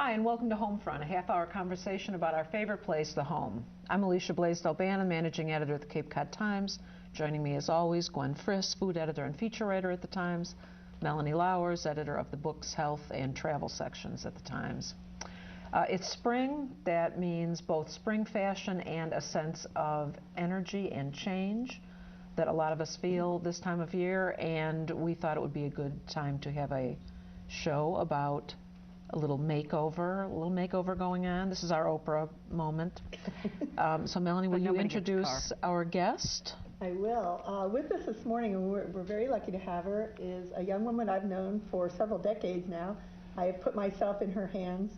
Hi, and welcome to HomeFront, a half-hour conversation about our favorite place, the home. I'm Alicia Blaisdell-Bannon, managing editor at the Cape Cod Times. Joining me, as always, Gwen Friss, food editor and feature writer at the Times, Melanie Lowers, editor of the books, health, and travel sections at the Times. It's spring. That means both spring fashion and a sense of energy and change that a lot of us feel this time of year, and we thought it would be a good time to have a show about a little makeover going on. This is our Oprah moment. So Melanie, will you introduce our guest? I will. With us this morning, and we're very lucky to have her, is a young woman I've known for several decades now. I have put myself in her hands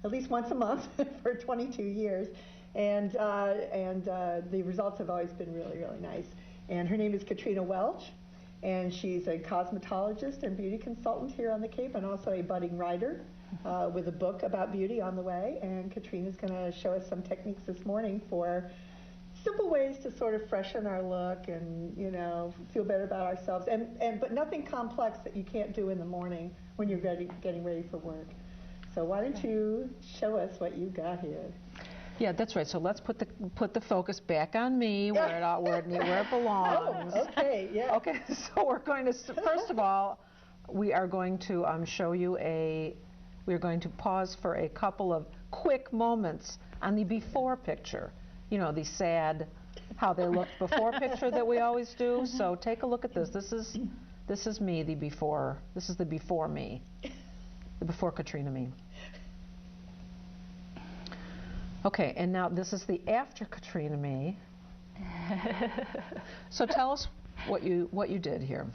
at least once a month for 22 years, and the results have always been really, really nice. And her name is Catrina Welch, and she's a cosmetologist and beauty consultant here on the Cape, and also a budding writer with a book about beauty on the way. And Catrina's going to show us some techniques this morning for simple ways to sort of freshen our look and, you know, feel better about ourselves, but nothing complex that you can't do in the morning when you're getting ready for work. So why don't you show us what you got here? Yeah, that's right. So let's put the focus back on me, where it belongs. Oh, okay, yeah. Okay, so we're going to first of all, we are going to show you we're going to pause for a couple of quick moments on the before picture. You know, the sad, how they looked before picture that we always do. So take a look at this. This is me, the before. This is the before me, the before Catrina me. Okay, and now this is the after Catrina me. So tell us what you did here.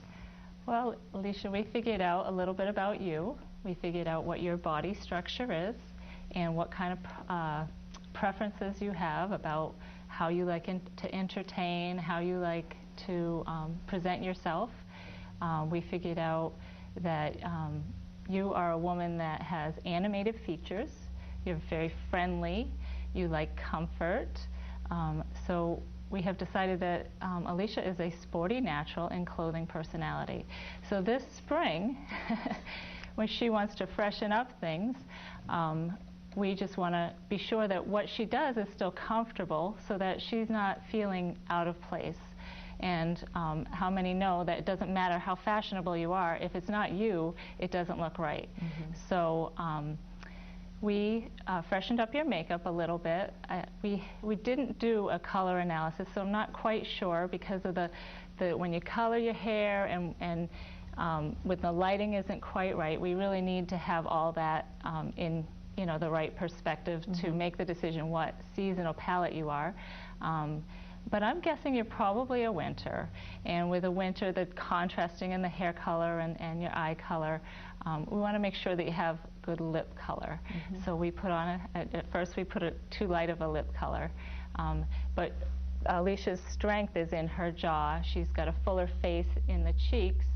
Well, Alicia, we figured out a little bit about you. We figured out what your body structure is and what kind of preferences you have about how you like to entertain, how you like to present yourself. We figured out that you are a woman that has animated features. You're very friendly. You like comfort. So we have decided that Alicia is a sporty, natural, and clothing personality. So this spring, when she wants to freshen up things, we just want to be sure that what she does is still comfortable so that she's not feeling out of place. And how many know that it doesn't matter how fashionable you are, if it's not you, it doesn't look right. Mm-hmm. So we freshened up your makeup a little bit. We didn't do a color analysis, so I'm not quite sure because of the when you color your hair and when the lighting isn't quite right, we really need to have all that in the right perspective to make the decision what seasonal palette you are. But I'm guessing you're probably a winter, and with a winter, the contrasting in the hair color and your eye color, we want to make sure that you have good lip color. Mm-hmm. So we put on at first we put too light of a lip color, but Alicia's strength is in her jaw. She's got a fuller face in the cheeks,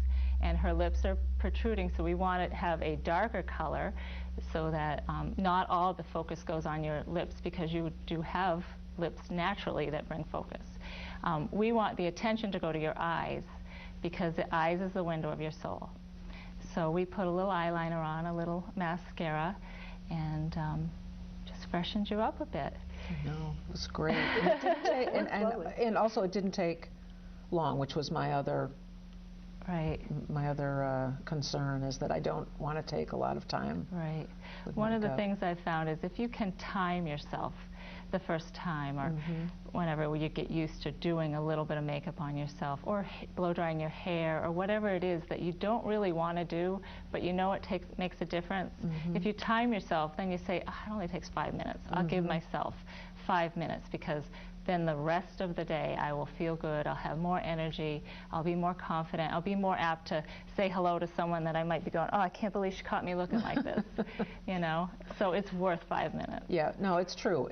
and her lips are protruding, so we want to have a darker color so that not all the focus goes on your lips, because you do have lips naturally that bring focus. We want the attention to go to your eyes, because the eyes is the window of your soul. So we put a little eyeliner on, a little mascara, and just freshened you up a bit. No, it was great. And, it didn't take, and also it didn't take long, which was my other concern, is that I don't want to take a lot of time. Right. One of the things I've found is if you can time yourself the first time, or whenever you get used to doing a little bit of makeup on yourself, or blow drying your hair, or whatever it is that you don't really want to do, but you know it makes a difference. If you time yourself, then you say, it only takes 5 minutes. I'll give myself 5 minutes, because then the rest of the day I will feel good, I'll have more energy, I'll be more confident, I'll be more apt to say hello to someone that I might be going, oh, I can't believe she caught me looking like this, you know? So it's worth 5 minutes. Yeah, no, it's true.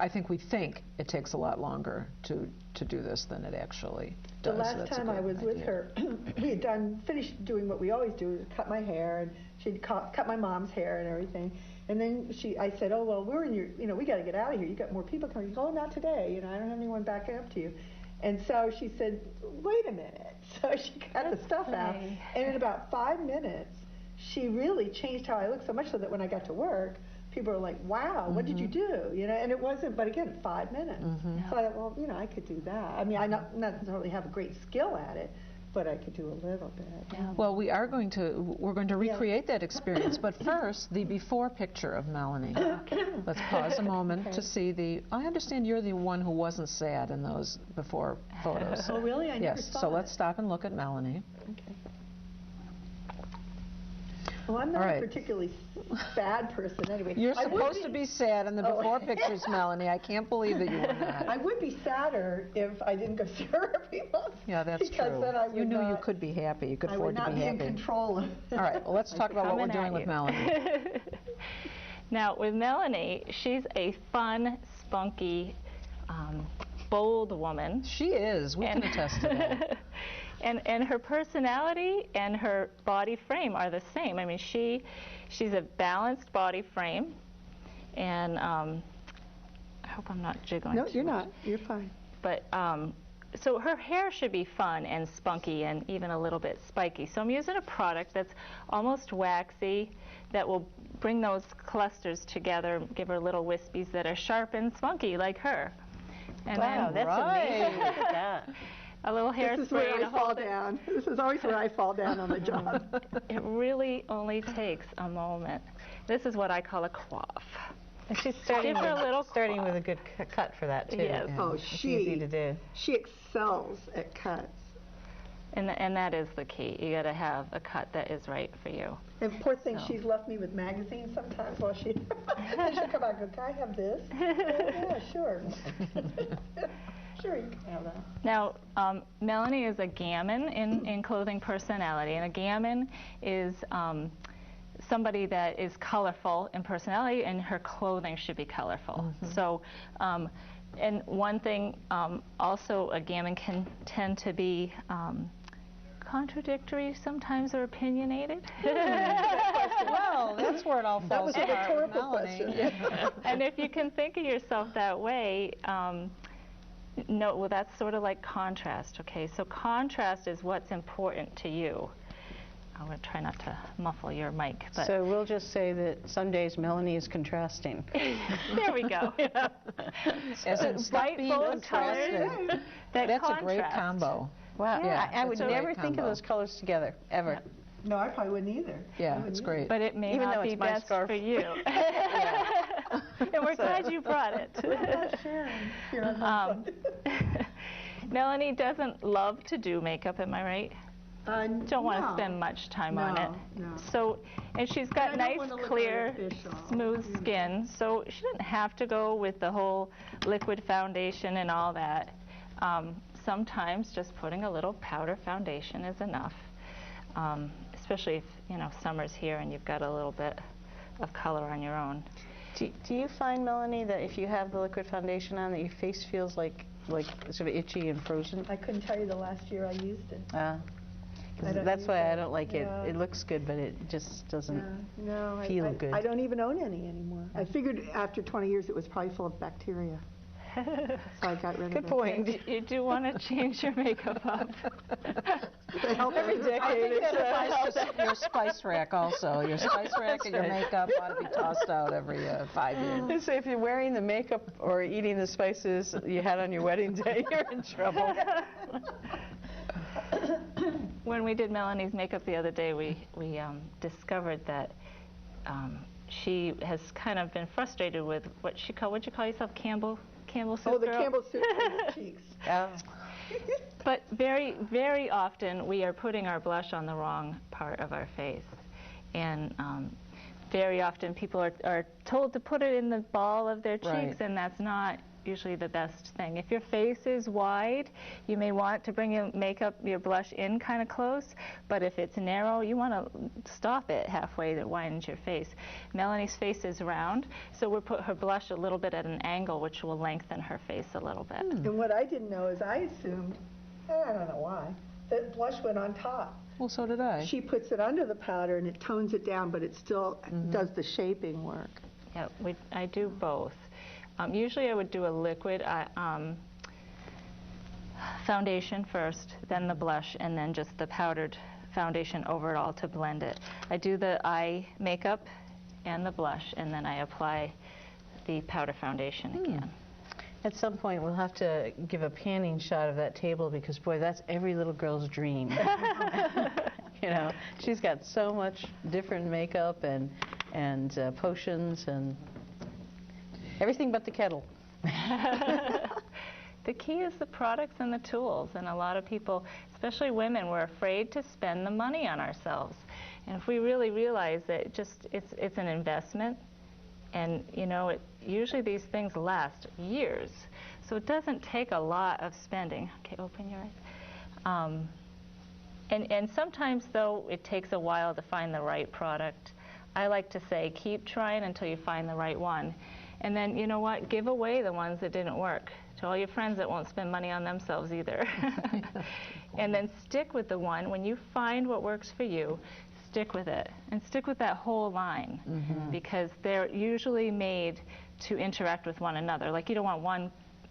I think we think it takes a lot longer to do this than it actually does. The last time I was with her, we had finished doing what we always do, cut my hair, and she'd cut my mom's hair and everything. And then I said, oh, well, we're in your, we got to get out of here. You got more people coming. Oh, not today. I don't have anyone backing up to you. And so she said, wait a minute. So she got the stuff out. And in about 5 minutes, she really changed how I look, so much so that when I got to work, people were like, wow, what did you do? You know, and it wasn't, but again, 5 minutes. So I thought, well, you know, I could do that. I mean, I not necessarily have a great skill at it, but I could do a little bit. Well, we're going to recreate that experience, but first, the before picture of Melanie. Let's pause a moment to see the. I understand you're the one who wasn't sad in those before photos. Oh, really? I never saw so it. let's stop and look at Melanie. Okay. Well, I'm not a particularly bad person anyway. You're supposed to be sad in the before pictures, Melanie. I can't believe that you were not. I would be sadder if I didn't go see her every month. Yeah, that's because true. Then I would you knew you could be happy. You could afford to be happy. I would not be in control. All right, well, let's talk about what we're doing with Melanie. Now, with Melanie, she's a fun, spunky, bold woman. She is. We can attest to that. And her personality and her body frame are the same. I mean, she's a balanced body frame, and I hope I'm not jiggling. No, you're not. You're fine. But so her hair should be fun and spunky and even a little bit spiky. So I'm using a product that's almost waxy that will bring those clusters together, give her little wispies that are sharp and spunky like her. And wow, that's amazing. Look at that. A little hairspray. This is where I fall down. This is always where I fall down on the job. It really only takes a moment. This is what I call a coif. And she's starting with a good cut for that too. Yes. Oh, it's easy to do. She excels at cuts. And that is the key. You got to have a cut that is right for you. And poor thing, she's left me with magazines sometimes while she. And she'll come back and go, "Can I have this?" Oh, yeah, sure. Sure, you can have that. Now, Melanie is a gammon in clothing personality, and a gammon is somebody that is colorful in personality, and her clothing should be colorful. So, and one thing, also a gammon can tend to be contradictory sometimes or opinionated. Well, that's where it all falls apart. That was a rhetorical question. And if you can think of yourself that way, no, well, that's sort of like contrast, okay? So contrast is what's important to you. I'm going to try not to muffle your mic. But so we'll just say that some days Melanie is contrasting. There we go. As in bright, bold colors. That's a great combo. Wow, yeah, I would never think of those colors together, ever. Yeah. No, I probably wouldn't either. Yeah, it's great. But it may Even not though be it's my best scarf. for you. And we're glad you brought it. Melanie doesn't love to do makeup, am I right? Don't want to spend much time on it. No. So, and she's got nice, clear, smooth skin, so she doesn't have to go with the whole liquid foundation and all that. Sometimes just putting a little powder foundation is enough, especially if, you know, summer's here and you've got a little bit of color on your own. Do you find, Melanie, that if you have the liquid foundation on, that your face feels like sort of itchy and frozen? I couldn't tell you the last year I used it. That's why I don't like it. It looks good, but it just doesn't feel good. I don't even own any anymore. I figured after 20 years it was probably full of bacteria. So I got rid of it. Good point. You do want to change your makeup up. Every decade. I think that applies to your spice rack also. Your spice rack and your makeup ought to be tossed out every 5 years. So if you're wearing the makeup or eating the spices you had on your wedding day, you're in trouble. When we did Melanie's makeup the other day, we discovered that she has kind of been frustrated with what'd you call yourself, Campbell soup Oh, the girl? Campbell soup cheeks. But very, very often we are putting our blush on the wrong part of our face. And very often people are told to put it in the ball of their cheeks, and that's not usually the best thing. If your face is wide, you may want to bring your blush in kind of close, but if it's narrow, you want to stop it halfway that widens your face. Melanie's face is round, so we'll put her blush a little bit at an angle, which will lengthen her face a little bit. And what I didn't know is I assumed, I don't know why, that blush went on top. Well, so did I. She puts it under the powder and it tones it down, but it still does the shaping work. Yeah, I do both. Usually I would do a liquid foundation first, then the blush, and then just the powdered foundation over it all to blend it. I do the eye makeup and the blush, and then I apply the powder foundation again. At some point, we'll have to give a panning shot of that table because, boy, that's every little girl's dream. You know, she's got so much different makeup and potions and everything but the kettle. The key is the products and the tools, and a lot of people, especially women, we're afraid to spend the money on ourselves. And if we really realize that it's an investment, and you know, usually these things last years, so it doesn't take a lot of spending. Okay, open your eyes. And sometimes, though, it takes a while to find the right product. I like to say, keep trying until you find the right one. And then, you know what, give away the ones that didn't work to all your friends that won't spend money on themselves either. And then stick with the one. When you find what works for you, stick with it. And stick with that whole line, because they're usually made to interact with one another. Like, you don't want one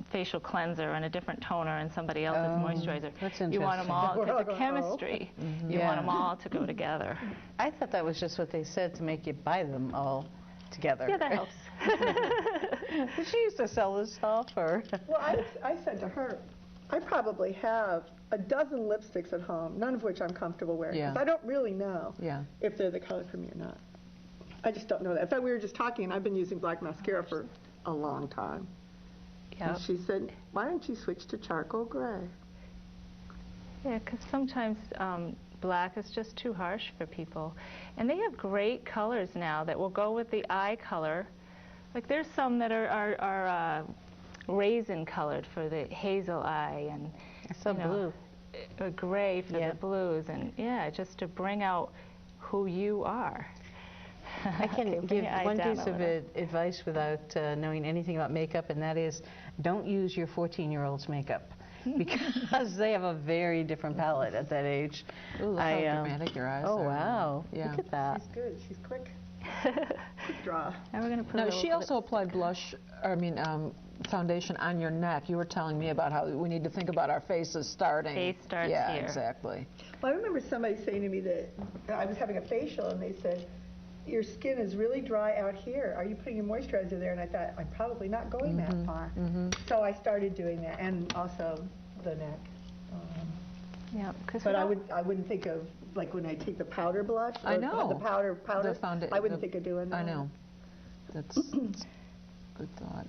facial cleanser and a different toner and somebody else's moisturizer. That's interesting. You want them all, because of chemistry, you want them all to go together. I thought that was just what they said to make you buy them all together. Yeah, that helps. Did she used to sell this stuff, or? Well, I said to her, I probably have a dozen lipsticks at home, none of which I'm comfortable wearing. Yeah. Because I don't really know if they're the color for me or not. I just don't know that. In fact, we were just talking, and I've been using black mascara for a long time. Yep. And she said, why don't you switch to charcoal gray? Yeah, because sometimes black is just too harsh for people. And they have great colors now that will go with the eye color. Like, there's some that are raisin colored for the hazel eye, and blue. Gray for the blues, and just to bring out who you are. I can give one piece of advice without knowing anything about makeup, and that is, don't use your 14-year-old's makeup, because they have a very different palette at that age. Ooh, look how dramatic your eyes oh, are. wow. Yeah. Look at that. She's good. She's quick. Quick draw. And we're going to put Now, she also applied foundation on your neck. You were telling me about how we need to think about our faces starting. Face starts here. here. Exactly. Well, I remember somebody saying to me that I was having a facial, and they said, your skin is really dry out here. Are you putting your moisturizer there? And I thought, I'm probably not going that far. So I started doing that, and also the neck. Yeah, but I wouldn't think of, like, when I take the powder blush. I know. The powder. I wouldn't think of doing that. I know. That's good thought.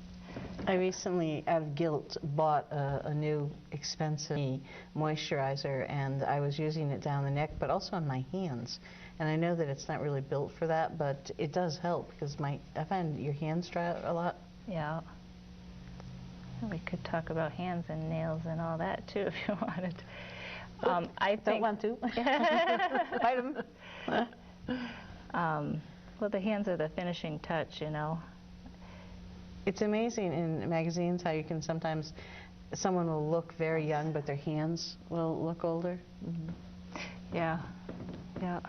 I recently, out of guilt, bought a new expensive moisturizer, and I was using it down the neck, but also on my hands. And I know that it's not really built for that, but it does help, because I find your hands dry out a lot. Yeah. We could talk about hands and nails and all that, too, if you wanted. I don't want to. Bite them. Well, the hands are the finishing touch, you know. It's amazing in magazines how you can sometimes, someone will look very young, but their hands will look older. Yeah, yeah.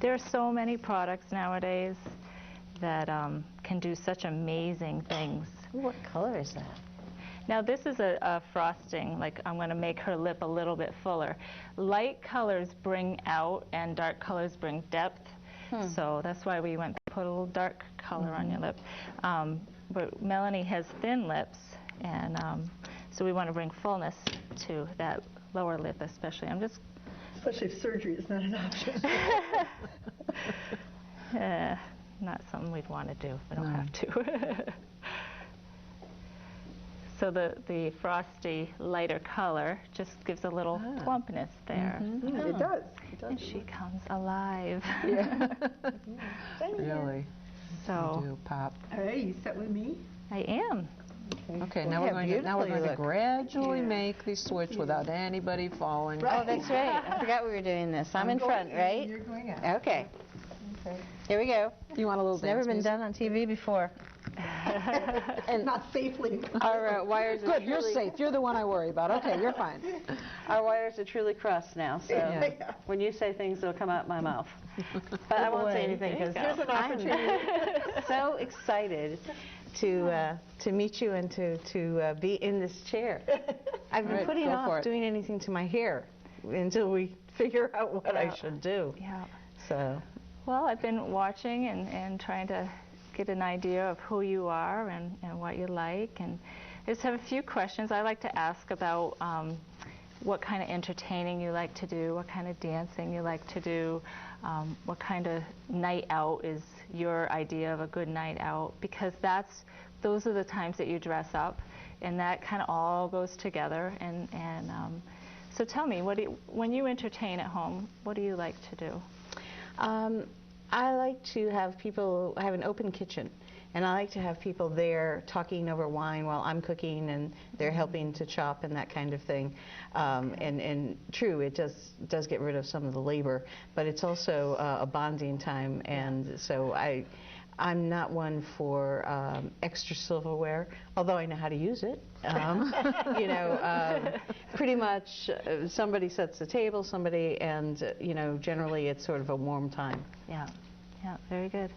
There are so many products nowadays that can do such amazing things. What color is that? Now, this is a frosting. Like, I'm going to make her lip a little bit fuller. Light colors bring out, and dark colors bring depth. So that's why we went to put a little dark color on your lip. But Melanie has thin lips, and so we want to bring fullness to that lower lip, especially. Especially if surgery is not an option. Not something we'd want to do. We don't have to. So the frosty, lighter color just gives a little plumpness there. It does. And she comes alive. Yeah. Really. So. You do pop. All right, you set with me? I am. Okay, now we're going to gradually make the switch without anybody falling. Right. Oh, that's right. I forgot we were doing this. I'm in front, right? You're going out. Okay. Here we go. You want a little It's never been done on TV before. And not safely. Our wires are Good, you're safe. You're the one I worry about. Okay, you're fine. Our wires are truly crossed now, so when you say things, they'll come out my mouth. But I won't say anything because I'm so excited to meet you and to be in this chair. I've been putting off doing anything to my hair until we figure out what I Yeah. should do. Yeah. So, Well, I've been watching and trying to get an idea of who you are and what you like. And I just have a few questions I like to ask about what kind of entertaining you like to do, what kind of dancing you like to do, what kind of night out is your idea of a good night out, because those are the times that you dress up, and that kind of all goes together. And so tell me, when you entertain at home, what do you like to do? I like to have people have an open kitchen, and I like to have people there talking over wine while I'm cooking and they're helping to chop and that kind of thing. And true, it does get rid of some of the labor, but it's also a bonding time, and so I'm not one for extra silverware, although I know how to use it. You know, pretty much somebody sets the table, and you know, generally it's sort of a warm time. Yeah, yeah, very good.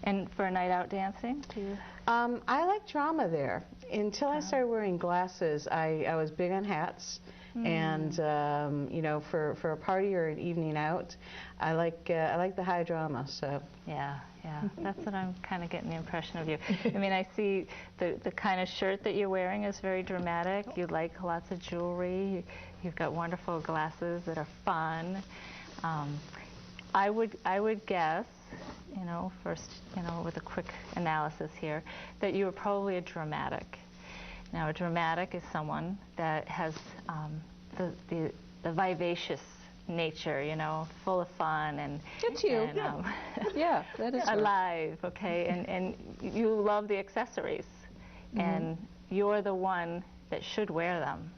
And for a night out dancing, do you? I like drama there. Until I started wearing glasses, I was big on hats. And you know, for a party or an evening out, I like the high drama. So Yeah, that's what I'm kind of getting the impression of you. I mean, I see the kind of shirt that you're wearing is very dramatic. You like lots of jewelry. You've got wonderful glasses that are fun. I would guess, you know, first, you know, with a quick analysis here, that you are probably a dramatic. Now, a dramatic is someone that has the vivacious nature, you know, full of fun and it's you. And, Yeah, that is alive, okay, and you love the accessories, and you're the one that should wear them.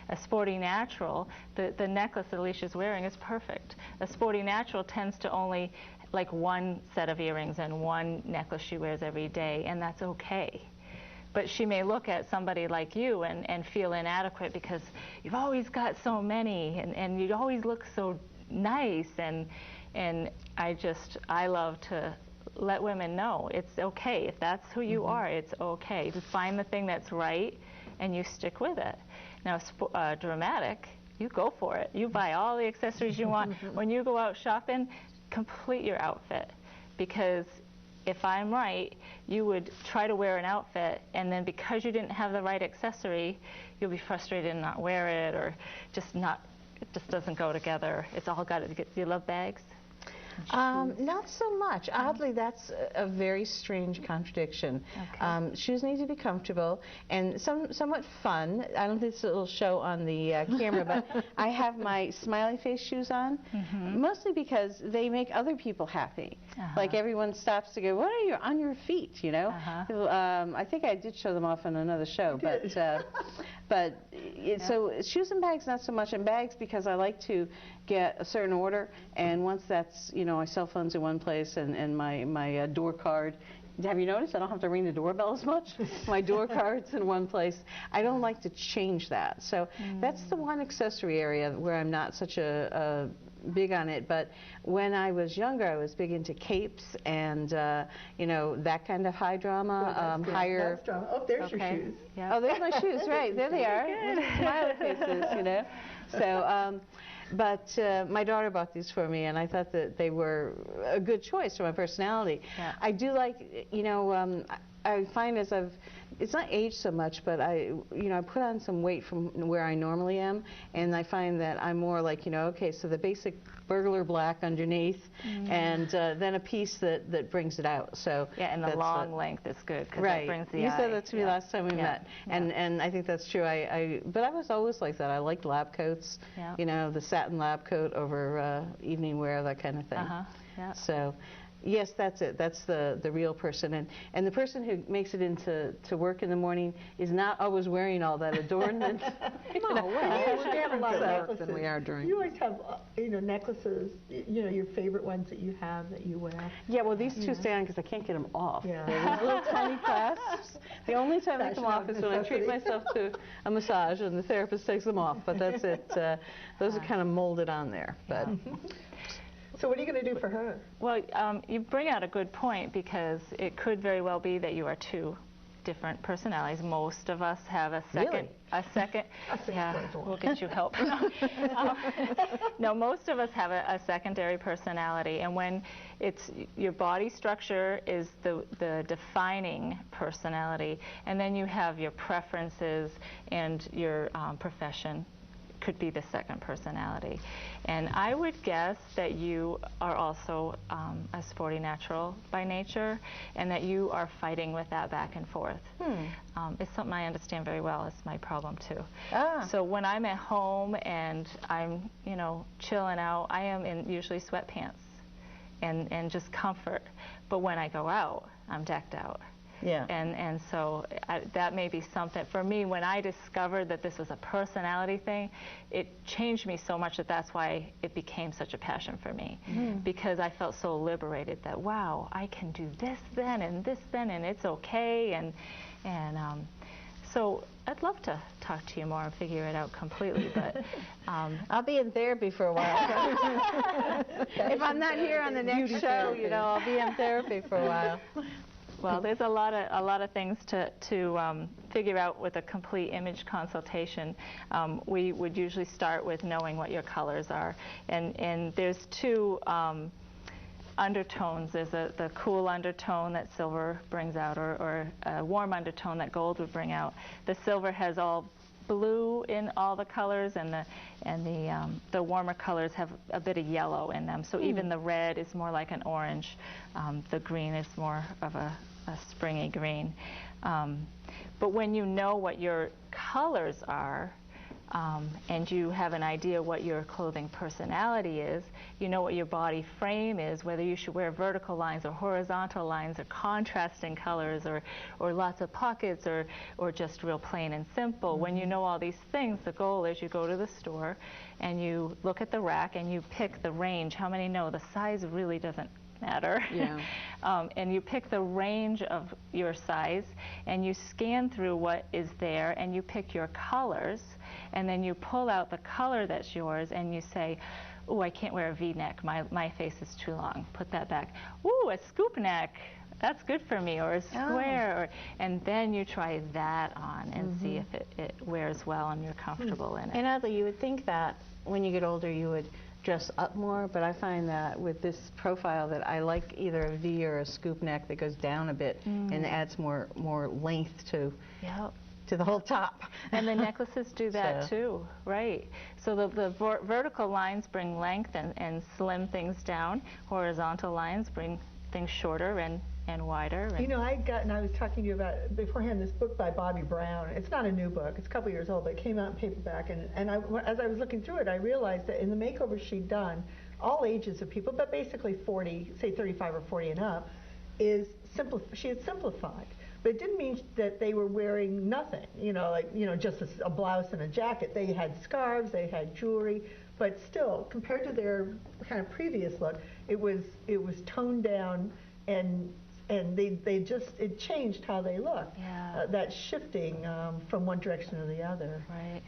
A sporty natural, the necklace that Alicia's wearing is perfect. A sporty natural tends to only like one set of earrings and one necklace she wears every day, and that's okay. But she may look at somebody like you and feel inadequate because you've always got so many, and you always look so nice, and I love to let women know it's okay. If that's who you are, it's okay. To find the thing that's right and you stick with it. Now, dramatic, you go for it. You buy all the accessories you want. When you go out shopping, complete your outfit, because if I'm right, you would try to wear an outfit, and then because you didn't have the right accessory, you'll be frustrated and not wear it, or it just doesn't go together. It's all got to get. Do you love bags? Not so much. Oddly, that's a very strange contradiction. Okay. Shoes need to be comfortable and somewhat fun. I don't think it'll show on the camera, but I have my smiley face shoes on, mostly because they make other people happy. Like everyone stops to go, "What are you on your feet?" You know. I think I did show them off on another show, so shoes and bags not so much. And bags because I like to get a certain order, and once that's, you know, my cell phone's in one place and my door card. Have you noticed I don't have to ring the doorbell as much? My door card's in one place. I don't like to change that. So that's the one accessory area where I'm not such a big on it. But when I was younger, I was big into capes and you know, that kind of high drama, higher. That's drama. Oh, there's your shoes. Yep. Oh, there's my shoes. Right there, they are. Smiley faces, you know. So. But my daughter bought these for me, and I thought that they were a good choice for my personality. Yeah. I do like, you know, I find as it's not aged so much, but I put on some weight from where I normally am, and I find that I'm more like, you know, okay, so the basic burglar black underneath, and then a piece that brings it out. So yeah, and the long length is good because right. it brings the you eye. said that to me last time we met, and I think that's true. But I was always like that. I liked lab coats, you know, the satin lab coat over evening wear, that kind of thing. So. Yes, that's it. That's the real person, and the person who makes it into work in the morning is not always wearing all that adornment. No, well, we have a lot of necklaces. Than we are during. You always have, you know, necklaces. You know, your favorite ones that you have that you wear. Yeah, well, these two stay on because I can't get them off. Yeah. They're these little tiny clasps. The only time I come off is when I treat myself to a massage, and the therapist takes them off. But that's it. Those are kind of molded on there. But. So what are you going to do for her? Well, you bring out a good point, because it could very well be that you are two. different personalities. Most of us have a second. Really? Yeah, we'll get you help. No, most of us have a secondary personality, and when it's your body structure is the defining personality, and then you have your preferences and your profession could be the second personality. And I would guess that you are also a sporty natural by nature, and that you are fighting with that back and forth. It's something I understand very well. It's my problem too. So when I'm at home and I'm, you know, chilling out, I am in usually sweatpants and just comfort. But when I go out, I'm decked out. Yeah. And so that may be something. For me, when I discovered that this was a personality thing, it changed me so much that that's why it became such a passion for me. Because I felt so liberated that, wow, I can do this then, and it's okay. And so I'd love to talk to you more and figure it out completely, but I'll be in therapy for a while. If I'm not here on the next show, you know, I'll be in therapy for a while. Well, there's a lot of things to figure out with a complete image consultation. We would usually start with knowing what your colors are, and there's two undertones. There's the cool undertone that silver brings out, or a warm undertone that gold would bring out. The silver has all blue in all the colors, and the warmer colors have a bit of yellow in them. So even the red is more like an orange. The green is more of a springy green. But when you know what your colors are, and you have an idea what your clothing personality is, you know what your body frame is, whether you should wear vertical lines or horizontal lines or contrasting colors or lots of pockets or just real plain and simple. When you know all these things, the goal is you go to the store and you look at the rack and you pick the range. How many know the size really doesn't matter? Yeah. And you pick the range of your size and you scan through what is there and you pick your colors, and then you pull out the color that's yours and you say, oh, I can't wear a V-neck, my face is too long, put that back. Ooh, a scoop neck, that's good for me, or a square, and then you try that on and see if it wears well and you're comfortable in it. And Adley, you would think that when you get older you would dress up more, but I find that with this profile that I like either a V or a scoop neck that goes down a bit and adds more length to the whole top. And the necklaces do that too, right? So the vertical lines bring length and slim things down. Horizontal lines bring things shorter and wider. You know, I was talking to you about beforehand this book by Bobby Brown. It's not a new book. It's a couple years old, but it came out in paperback. And as I was looking through it, I realized that in the makeovers she'd done, all ages of people, but basically 40, say 35 or 40 and up, she had simplified. But it didn't mean that they were wearing nothing, just a blouse and a jacket. They had scarves, they had jewelry, but still, compared to their kind of previous look, it was toned down, and it changed how they looked. Yeah. That shifting from one direction to the other. Right.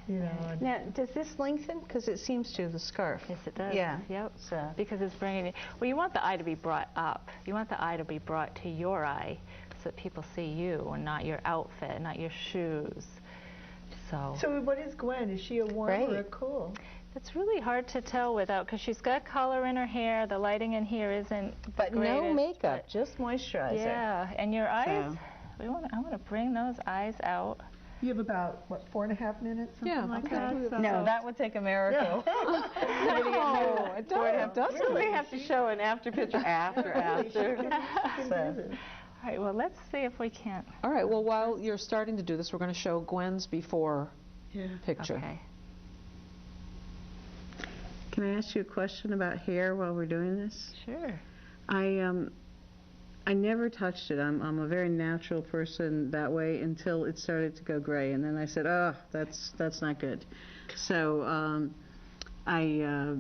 Now, does this lengthen? Because it seems to, the scarf. Yes, it does. Yeah. Yep. Because it's bringing it. Well, you want the eye to be brought up. You want the eye to be brought to your eye, so that people see you and not your outfit, not your shoes. So what is Gwen? Is she a warm or a cool? It's really hard to tell because she's got color in her hair. The lighting in here isn't But greatest, no makeup, just moisturizer. Yeah, and your eyes. I want to bring those eyes out. You have about, 4.5 minutes, something like that? No, that would take a miracle. No, it doesn't. We really have to show an after picture after. All right, well, let's see if we can. All right, well, while you're starting to do this, we're going to show Gwen's before picture. Okay. Can I ask you a question about hair while we're doing this? Sure. I never touched it. I'm a very natural person that way until it started to go gray, and then I said, oh, that's not good. So I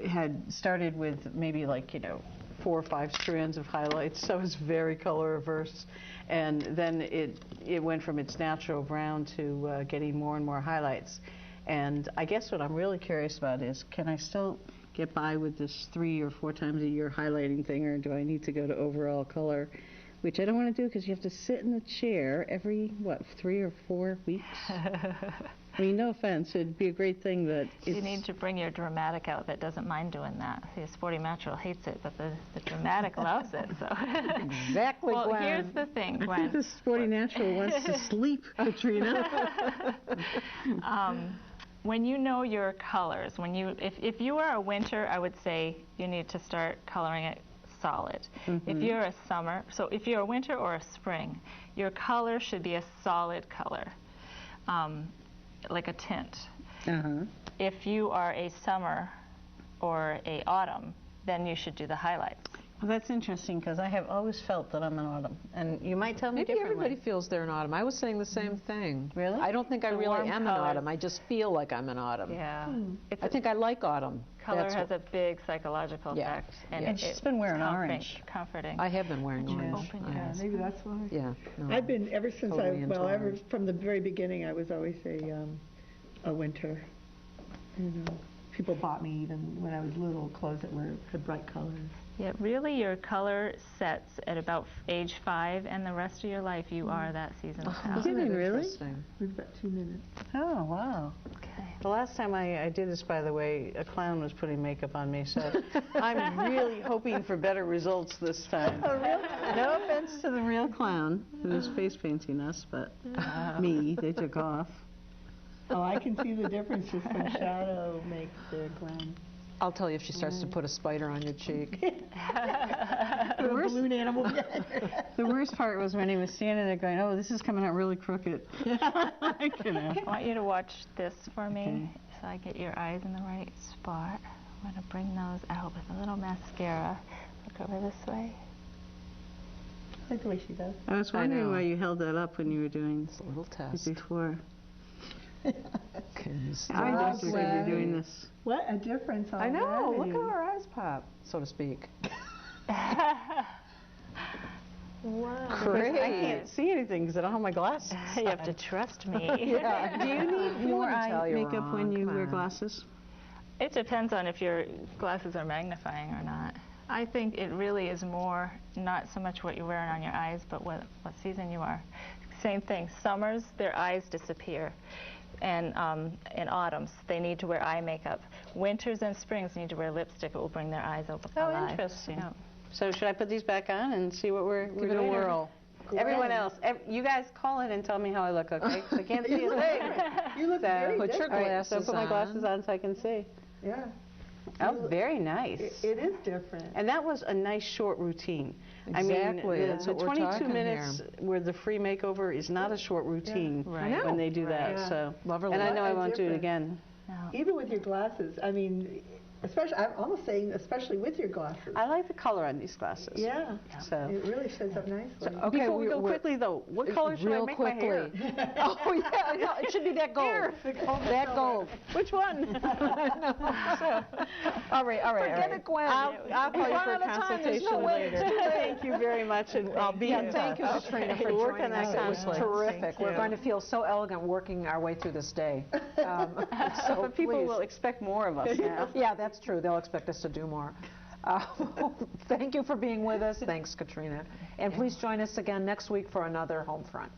had started with maybe 4 or 5 strands of highlights, so I was very color averse, and then it went from its natural brown to getting more and more highlights. And I guess what I'm really curious about is, can I still get by with this 3 or 4 times a year highlighting thing, or do I need to go to overall color? which I don't want to do because you have to sit in the chair every, what, 3 or 4 weeks? I mean, no offense, it'd be a great thing, but it's... You need to bring your dramatic out that doesn't mind doing that. See, a sporty natural hates it, but the dramatic loves it. So. Exactly, well, Gwen. here's the thing, I Gwen. think the sporty natural wants to sleep, Catrina. When you know your colors, if you are a winter, I would say you need to start coloring it solid. If you're a summer, so if you're a winter or a spring, your color should be a solid color, like a tint. If you are a summer or a autumn, then you should do the highlights. Well, that's interesting because I have always felt that I'm an autumn, and you might tell me Maybe differently. everybody feels they're an autumn. I was saying the same thing. Really? I don't think I The really warm am colors. an autumn. I just feel like I'm an autumn. Yeah. I think I like autumn. Color That's has what- a big psychological Yeah. effect. And, And she's been wearing orange. Comforting. I have been wearing orange. Open your Yeah, eyes. maybe that's why. Yeah. No. I've been, ever since Totally into ever orange. from the very beginning, I was always a winter. You know, people bought me, even when I was little, clothes that had bright colors. Yeah, really your color sets at about age 5, and the rest of your life you are that seasonal palette. Isn't it really? Interesting. We've got 2 minutes. Oh, wow. Okay. The last time I did this, by the way, a clown was putting makeup on me, so I'm really hoping for better results this time. Oh, really? No offense to the real clown who was face painting us, but me, they took off. Oh, I can see the difference just when shadow makes the Gwen. I'll tell you if she starts to put a spider on your cheek. Put a balloon animal behind her. The worst part was when he was standing there going, oh, this is coming out really crooked. You know. I want you to watch this for me, Okay. so I get your eyes in the right spot. I'm going to bring those out with a little mascara. Look over this way. I like the way she does. I was I wondering know. why you held that up when you were doing It's a little it test. before. Can you I stop just said you're that? doing this. What a difference I already. know. Look at her eyes pop, so to speak. Wow. Because I can't see anything because I don't have my glasses. You have to trust me. Yeah. Do you need more wouldn't tell eye you're makeup when wrong. you Come wear on. glasses? It depends on if your glasses are magnifying or not. I think it really is more not so much what you're wearing on your eyes, but what season you are. Same thing. Summers, their eyes disappear. And in autumns, they need to wear eye makeup. Winters and springs need to wear lipstick. It will bring their eyes open. Oh, alive. interesting. Yeah. So should I put these back on and see what we're Give it a doing? whirl. Everyone else, you guys call in and tell me how I look, okay? 'Cause I can't see a thing. You look very Put your different. All right, so glasses put my on. glasses on so I can see. Yeah. Oh, very nice. It is different. And that was a nice short routine. Exactly, I mean, that's the what we're 22 talking minutes where the free makeover is not a short routine Right. I know. when they do Right. that. Yeah. So, Love her and I look. know I What a won't do it difference. again. No. Even with your glasses, I mean, especially, I'm almost saying especially with your glasses. I like the color on these glasses. Yeah. So, It really shows up nicely. Okay, before we go we're- quickly though, what color should I real make my hair? quickly. Oh yeah, no, it should be that gold. Here. That gold. Which one? All right, all right. Forget it, Gwen. I'll call you One for a at a time, there's consultation no way. later. Thank you very much, and I'll be in touch. Thank you, Catrina, for We'll work joining on us. that It was conflict. terrific. Thank We're you. going to feel so elegant working our way through this day. So But people please. will expect more of us now. Yeah, that's true. They'll expect us to do more. Thank you for being with us. Thanks, Catrina. And please join us again next week for another HomeFront.